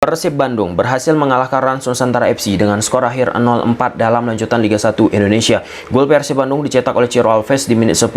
Persib Bandung berhasil mengalahkan Rans Nusantara FC dengan skor akhir 0-4 dalam lanjutan Liga 1 Indonesia. Gol Persib Bandung dicetak oleh Ciro Alves di menit 10,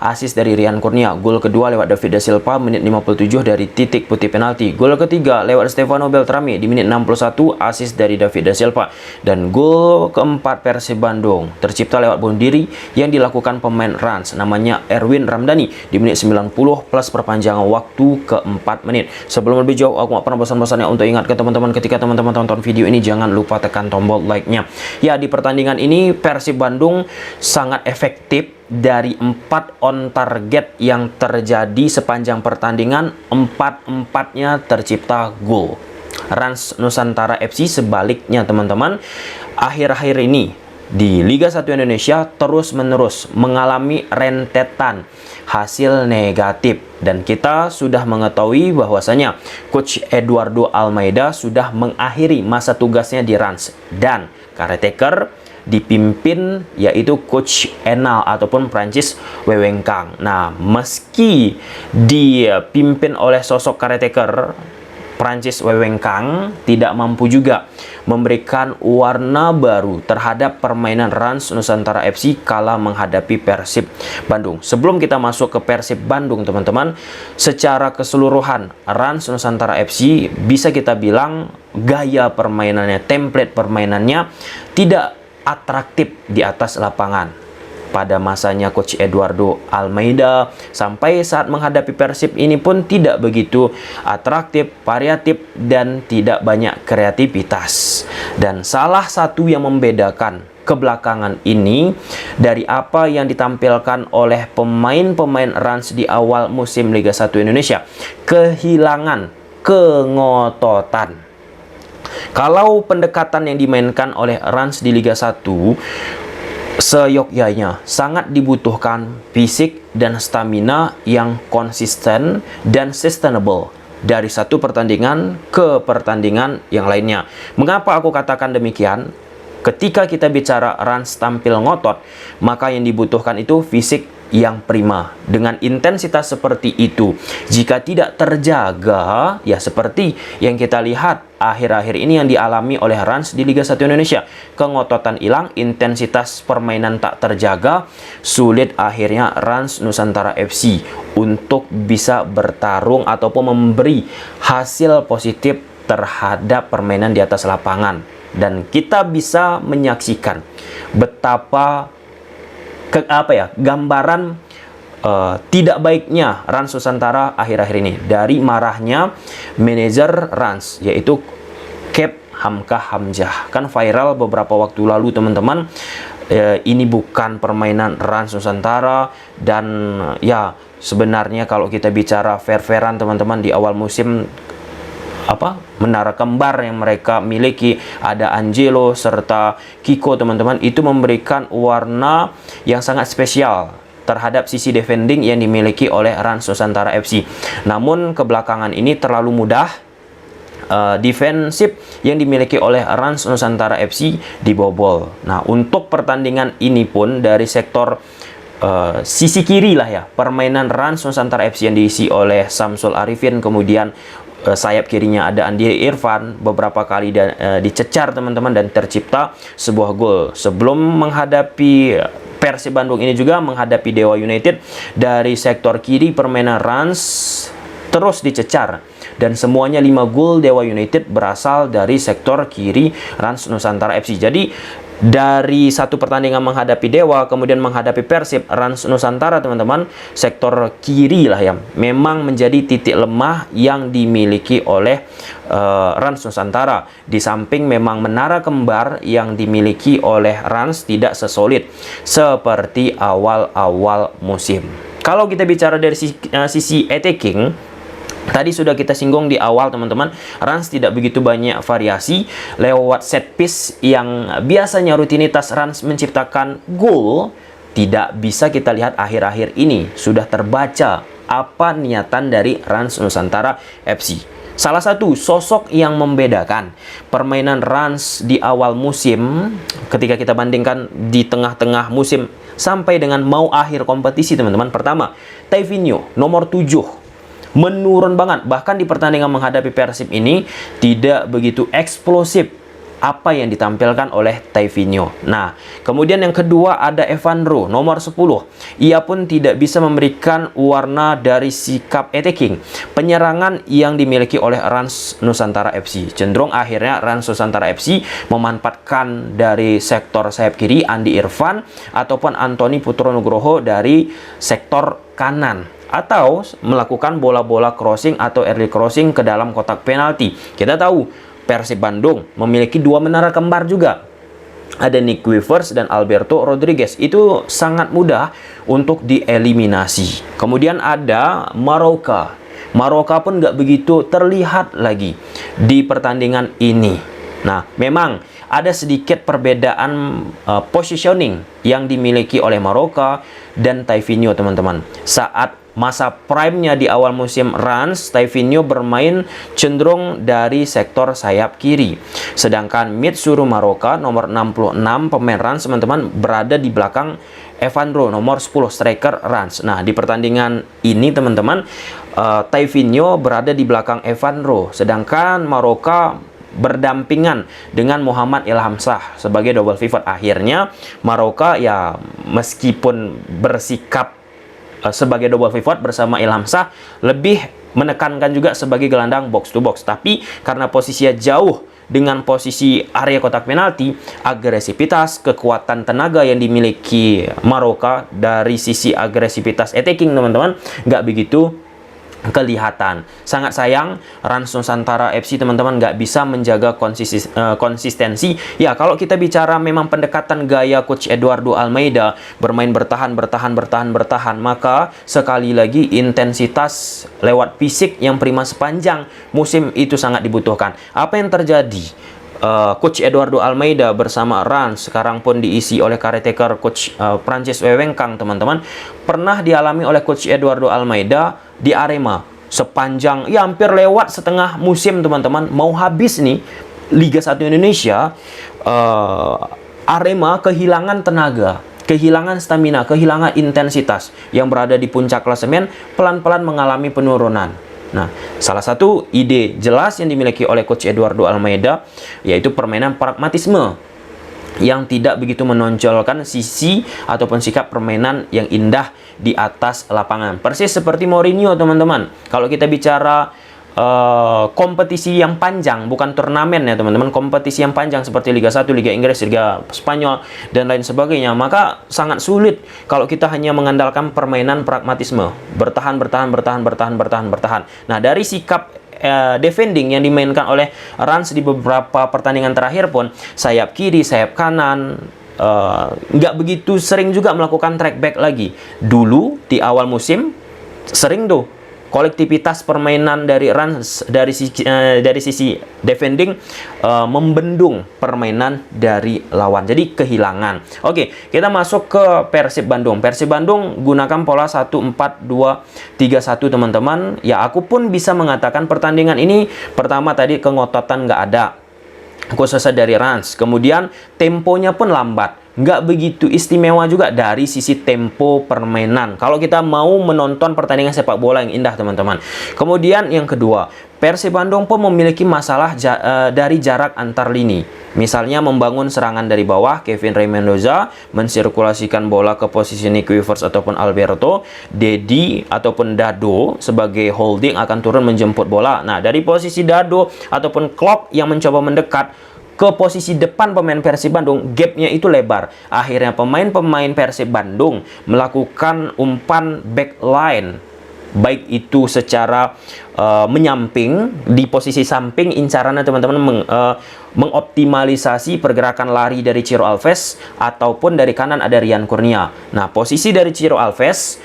asis dari Rian Kurnia. Gol kedua lewat David da Silva menit 57 dari titik putih penalti. Gol ketiga lewat Stefano Beltrami di menit 61, asis dari David da Silva. Dan gol keempat Persib Bandung tercipta lewat bunuh diri yang dilakukan pemain Rans, namanya Erwin Ramdhani di menit 90 plus perpanjangan waktu ke-4 menit. Sebelum lebih jauh, aku gak pernah bosan-bosannya untuk ingat ke teman-teman, ketika teman-teman tonton video ini jangan lupa tekan tombol like-nya. Ya, di pertandingan ini Persib Bandung sangat efektif. Dari 4 on target yang terjadi sepanjang pertandingan, 4-4-nya tercipta gol. Rans Nusantara FC sebaliknya teman-teman, akhir-akhir ini di Liga 1 Indonesia terus-menerus mengalami rentetan hasil negatif, dan kita sudah mengetahui bahwasanya Coach Eduardo Almeida sudah mengakhiri masa tugasnya di Rans, dan caretaker dipimpin yaitu Coach Enal ataupun Prancis Wewengkang. Nah, meski dipimpin oleh sosok caretaker Prancis Wewengkang, tidak mampu juga memberikan warna baru terhadap permainan Rans Nusantara FC kala menghadapi Persib Bandung. Sebelum kita masuk ke Persib Bandung teman-teman, secara keseluruhan Rans Nusantara FC bisa kita bilang gaya permainannya, template permainannya tidak atraktif di atas lapangan. Pada masanya Coach Eduardo Almeida, sampai saat menghadapi Persib ini pun tidak begitu atraktif, variatif, dan tidak banyak kreativitas. Dan salah satu yang membedakan kebelakangan ini dari apa yang ditampilkan oleh pemain-pemain Rans di awal musim Liga 1 Indonesia, kehilangan kengototan. Kalau pendekatan yang dimainkan oleh Rans di Liga 1 seyogyanya sangat dibutuhkan fisik dan stamina yang konsisten dan sustainable dari satu pertandingan ke pertandingan yang lainnya. Mengapa aku katakan demikian? Ketika kita bicara Rans tampil ngotot, maka yang dibutuhkan itu fisik yang prima dengan intensitas seperti itu. Jika tidak terjaga, ya seperti yang kita lihat akhir-akhir ini yang dialami oleh Rans di Liga 1 Indonesia, kengototan hilang, intensitas permainan tak terjaga, sulit akhirnya Rans Nusantara FC untuk bisa bertarung ataupun memberi hasil positif terhadap permainan di atas lapangan. Dan kita bisa menyaksikan betapa gambaran tidak baiknya Rans Nusantara akhir-akhir ini dari marahnya manajer Rans, yaitu Cap Hamka Hamzah. Kan viral beberapa waktu lalu teman-teman. Ini bukan permainan Rans Nusantara, dan ya sebenarnya kalau kita bicara fair-fairan teman-teman, di awal musim menara kembar yang mereka miliki, ada Angelo serta Kiko teman-teman, itu memberikan warna yang sangat spesial terhadap sisi defending yang dimiliki oleh Rans Nusantara FC. Namun kebelakangan ini terlalu mudah defensif yang dimiliki oleh Rans Nusantara FC dibobol. Nah, untuk pertandingan ini pun dari sektor sisi kiri lah ya, permainan Rans Nusantara FC yang diisi oleh Samsul Arifin, kemudian sayap kirinya ada Andi Irfan, beberapa kali dicecar teman-teman, dan tercipta sebuah gol. Sebelum menghadapi Persib Bandung ini juga menghadapi Dewa United, dari sektor kiri permainan Rans terus dicecar, dan semuanya 5 gol Dewa United berasal dari sektor kiri Rans Nusantara FC. Jadi dari satu pertandingan menghadapi Dewa, kemudian menghadapi Persib, Rans Nusantara teman-teman, sektor kiri lah yang memang menjadi titik lemah yang dimiliki oleh Rans Nusantara. Di samping memang menara kembar yang dimiliki oleh Rans tidak sesolid seperti awal-awal musim. Kalau kita bicara dari sisi attacking, tadi sudah kita singgung di awal teman-teman, Rans tidak begitu banyak variasi lewat set piece yang biasanya rutinitas Rans menciptakan gol. Tidak bisa kita lihat akhir-akhir ini, sudah terbaca apa niatan dari Rans Nusantara FC. Salah satu sosok yang membedakan permainan Rans di awal musim ketika kita bandingkan di tengah-tengah musim sampai dengan mau akhir kompetisi teman-teman. Pertama, Taivinho nomor 7 menurun banget. Bahkan di pertandingan menghadapi Persib ini tidak begitu eksplosif apa yang ditampilkan oleh Taivinho. Nah, kemudian yang kedua ada Evandro, nomor 10. Ia pun tidak bisa memberikan warna dari sikap attacking penyerangan yang dimiliki oleh Rans Nusantara FC. Cenderung akhirnya Rans Nusantara FC memanfaatkan dari sektor sayap kiri Andi Irfan ataupun Anthony Putronugroho dari sektor kanan, atau melakukan bola-bola crossing atau early crossing ke dalam kotak penalti. Kita tahu Persib Bandung memiliki dua menara kembar juga. Ada Nick Weavers dan Alberto Rodriguez. Itu sangat mudah untuk dieliminasi. Kemudian ada Maroka. Maroka pun nggak begitu terlihat lagi di pertandingan ini. Nah, memang ada sedikit perbedaan positioning yang dimiliki oleh Maroka dan Taivinho, teman-teman. Saat masa prime-nya di awal musim Rans, Taivinho bermain cenderung dari sektor sayap kiri. Sedangkan Mitsuru Maroka, nomor 66 pemain Rans, teman-teman, berada di belakang Evandro, nomor 10 striker Rans. Nah, di pertandingan ini, teman-teman, Taivinho berada di belakang Evandro. Sedangkan Maroka berdampingan dengan Muhammad Ilhamsah sebagai double pivot. Akhirnya Maroka ya meskipun bersikap sebagai double pivot bersama Ilhamsah, lebih menekankan juga sebagai gelandang box to box. Tapi karena posisinya jauh dengan posisi area kotak penalti, agresivitas, kekuatan tenaga yang dimiliki Maroka dari sisi agresivitas attacking, teman-teman, nggak begitu kelihatan. Sangat sayang Rans Nusantara FC, teman-teman, nggak bisa menjaga konsistensi. Ya, kalau kita bicara memang pendekatan gaya Coach Eduardo Almeida bermain bertahan, maka sekali lagi intensitas lewat fisik yang prima sepanjang musim itu sangat dibutuhkan. Apa yang terjadi? Coach Eduardo Almeida bersama Rans, sekarang pun diisi oleh caretaker Coach Prancis Wewengkang, teman-teman, pernah dialami oleh Coach Eduardo Almeida di Arema sepanjang ya hampir lewat setengah musim, teman-teman, mau habis nih Liga 1 Indonesia. Arema kehilangan tenaga, kehilangan stamina, kehilangan intensitas, yang berada di puncak klasemen pelan-pelan mengalami penurunan. Nah, salah satu ide jelas yang dimiliki oleh Coach Eduardo Almeida yaitu permainan pragmatisme yang tidak begitu menonjolkan sisi ataupun sikap permainan yang indah di atas lapangan. Persis seperti Mourinho, teman-teman. Kalau kita bicara kompetisi yang panjang, bukan turnamen ya, teman-teman, kompetisi yang panjang seperti Liga 1, Liga Inggris, Liga Spanyol, dan lain sebagainya, maka sangat sulit kalau kita hanya mengandalkan permainan pragmatisme. Bertahan. Nah, dari sikap defending yang dimainkan oleh Rans di beberapa pertandingan terakhir pun, sayap kiri, sayap kanan, nggak begitu sering juga melakukan track back lagi. Dulu di awal musim sering tuh kolektivitas permainan dari Rans dari sisi defending membendung permainan dari lawan, jadi kehilangan. Oke, kita masuk ke Persib Bandung. Persib Bandung gunakan pola 1-4-2-3-1, teman-teman. Ya, aku pun bisa mengatakan pertandingan ini pertama tadi kengototan nggak ada, khususnya dari Rans. Kemudian temponya pun lambat, nggak begitu istimewa juga dari sisi tempo permainan kalau kita mau menonton pertandingan sepak bola yang indah, teman-teman. Kemudian yang kedua, Persib Bandung pun memiliki masalah dari jarak antar lini. Misalnya membangun serangan dari bawah, Kevin Rey Mendoza mensirkulasikan bola ke posisi Nick Weavers ataupun Alberto, Dedi ataupun Dado sebagai holding akan turun menjemput bola. Nah, dari posisi Dado ataupun Klopp yang mencoba mendekat ke posisi depan pemain Persib Bandung, gapnya itu lebar. Akhirnya pemain-pemain Persib Bandung melakukan umpan backline, baik itu secara menyamping di posisi samping incarannya, teman-teman, mengoptimalisasi pergerakan lari dari Ciro Alves, ataupun dari kanan ada Rian Kurnia. Nah, posisi dari Ciro Alves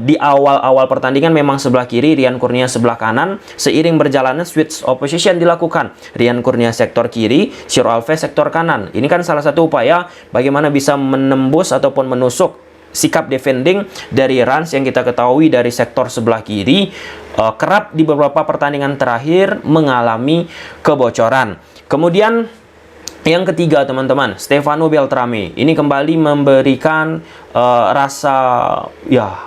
di awal-awal pertandingan memang sebelah kiri, Rian Kurnia sebelah kanan. Seiring berjalannya switch of position dilakukan, Rian Kurnia sektor kiri, Ciro Alves sektor kanan. Ini kan salah satu upaya bagaimana bisa menembus ataupun menusuk sikap defending dari Rans yang kita ketahui dari sektor sebelah kiri kerap di beberapa pertandingan terakhir mengalami kebocoran. Kemudian yang ketiga, teman-teman, Stefano Beltrame ini kembali memberikan rasa ya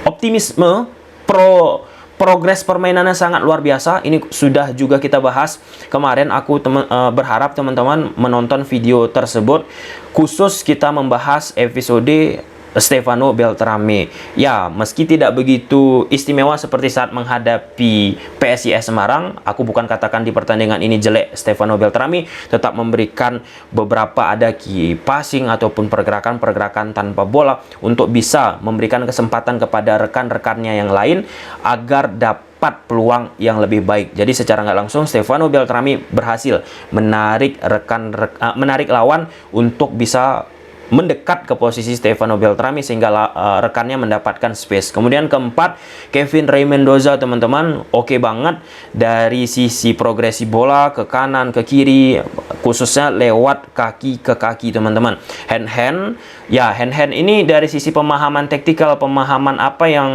optimisme progres permainannya sangat luar biasa. Ini sudah juga kita bahas kemarin. Aku berharap teman-teman menonton video tersebut, khusus kita membahas episode Stefano Beltrame. Ya, meski tidak begitu istimewa seperti saat menghadapi PSIS Semarang, aku bukan katakan di pertandingan ini jelek Stefano Beltrame, tetap memberikan beberapa ada key passing ataupun pergerakan-pergerakan tanpa bola untuk bisa memberikan kesempatan kepada rekan-rekannya yang lain agar dapat peluang yang lebih baik. Jadi secara nggak langsung Stefano Beltrame berhasil menarik menarik lawan untuk bisa mendekat ke posisi Stefano Beltrame sehingga rekannya mendapatkan space. Kemudian keempat, Kevin Rey Mendoza, teman-teman, oke banget dari sisi progresi bola ke kanan ke kiri, khususnya lewat kaki ke kaki, teman-teman. Hand ini dari sisi pemahaman taktikal, pemahaman apa yang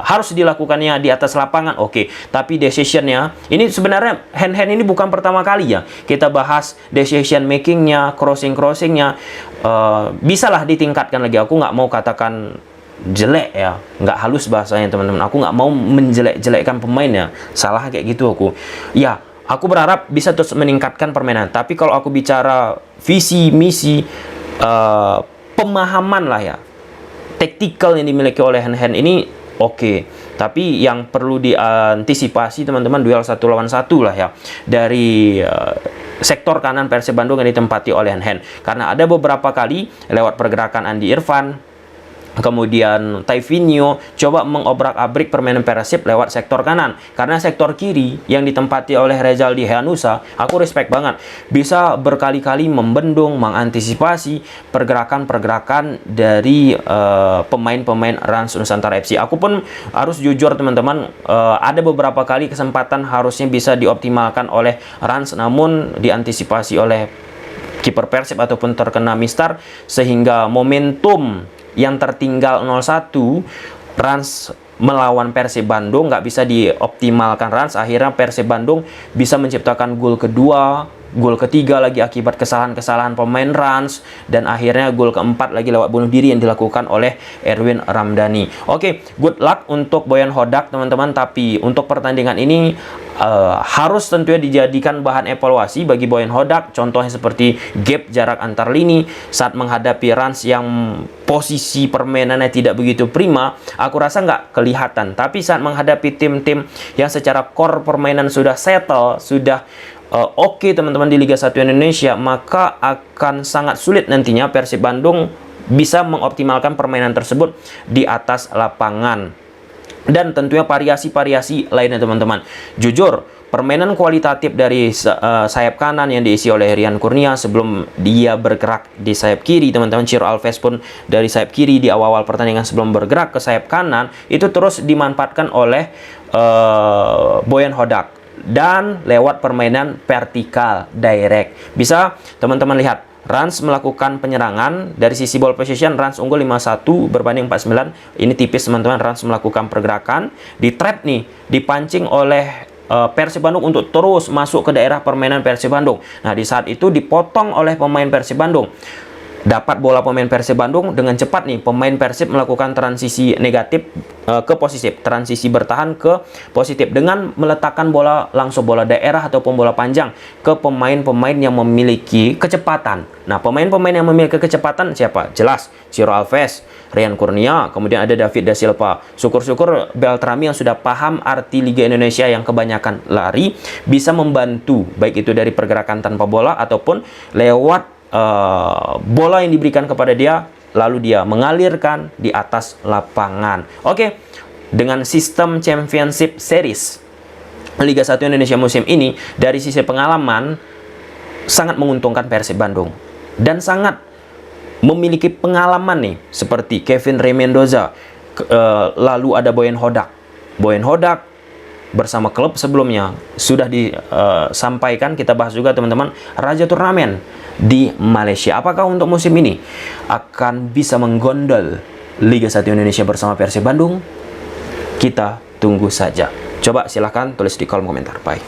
harus dilakukannya di atas lapangan, oke. Tapi decisionnya, ini sebenarnya hand ini bukan pertama kali ya kita bahas decision makingnya, crossingnya, bisalah ditingkatkan lagi. Aku nggak mau katakan jelek ya, nggak halus bahasanya teman-teman. Aku nggak mau menjelek-jelekkan pemainnya, salah kayak gitu aku. Ya, aku berharap bisa terus meningkatkan permainan. Tapi kalau aku bicara visi misi, pemahaman lah ya, taktikal yang dimiliki oleh hand ini oke. Tapi yang perlu diantisipasi teman-teman, duel 1 lawan 1 lah ya dari sektor kanan Persib Bandung yang ditempati oleh hand. Karena ada beberapa kali lewat pergerakan Andi Irfan, kemudian Taivinho coba mengobrak-abrik permainan Persib lewat sektor kanan. Karena sektor kiri yang ditempati oleh Rezaldi Hehanussa, aku respect banget, bisa berkali-kali membendung, mengantisipasi pergerakan-pergerakan dari pemain-pemain Rans Nusantara FC. Aku pun harus jujur teman-teman, ada beberapa kali kesempatan harusnya bisa dioptimalkan oleh Rans, namun diantisipasi oleh kiper Persib ataupun terkena mistar, sehingga momentum yang tertinggal 0-1 Rans melawan Persib Bandung nggak bisa dioptimalkan Rans. Akhirnya Persib Bandung bisa menciptakan gol kedua, gol ketiga lagi akibat kesalahan-kesalahan pemain Rans, dan akhirnya gol keempat lagi lewat bunuh diri yang dilakukan oleh Erwin Ramdhani. Oke, good luck untuk Boyan Hodak teman-teman. Tapi untuk pertandingan ini harus tentunya dijadikan bahan evaluasi bagi Boyan Hodak. Contohnya seperti gap jarak antar lini saat menghadapi Rans yang posisi permainannya tidak begitu prima, aku rasa nggak kelihatan. Tapi saat menghadapi tim-tim yang secara core permainan sudah settle, sudah oke teman-teman di Liga 1 Indonesia, maka akan sangat sulit nantinya Persib Bandung bisa mengoptimalkan permainan tersebut di atas lapangan. Dan tentunya variasi-variasi lainnya teman-teman. Jujur, permainan kualitatif dari sayap kanan yang diisi oleh Rian Kurnia sebelum dia bergerak di sayap kiri, teman-teman. Ciro Alves pun dari sayap kiri di awal-awal pertandingan sebelum bergerak ke sayap kanan, itu terus dimanfaatkan oleh Boyan Hodak. Dan lewat permainan vertikal direct, bisa teman-teman lihat Rans melakukan penyerangan dari sisi ball position. Rans unggul 5-1 berbanding 49. Ini tipis teman-teman. Rans melakukan pergerakan di trap nih, dipancing oleh Persib Bandung untuk terus masuk ke daerah permainan Persib Bandung. Nah, di saat itu dipotong oleh pemain Persib Bandung. Dapat bola pemain Persib Bandung dengan cepat nih, pemain Persib melakukan transisi negatif ke positif, transisi bertahan ke positif dengan meletakkan bola langsung, bola daerah ataupun bola panjang ke pemain-pemain yang memiliki kecepatan. Nah, pemain-pemain yang memiliki kecepatan siapa? Jelas Ciro Alves, Rian Kurnia, kemudian ada David Da Silva. Syukur-syukur Beltrame yang sudah paham arti Liga Indonesia yang kebanyakan lari bisa membantu, baik itu dari pergerakan tanpa bola ataupun lewat bola yang diberikan kepada dia, lalu dia mengalirkan di atas lapangan. Oke, dengan sistem Championship Series Liga 1 Indonesia musim ini, dari sisi pengalaman sangat menguntungkan Persib Bandung dan sangat memiliki pengalaman nih, seperti Kevin Rey Mendoza, lalu ada Boyan Hodak. Boyan Hodak bersama klub sebelumnya sudah disampaikan, kita bahas juga teman-teman, raja turnamen di Malaysia. Apakah untuk musim ini akan bisa menggondol Liga 1 Indonesia bersama Persib Bandung? Kita tunggu saja. Coba silahkan tulis di kolom komentar. Bye.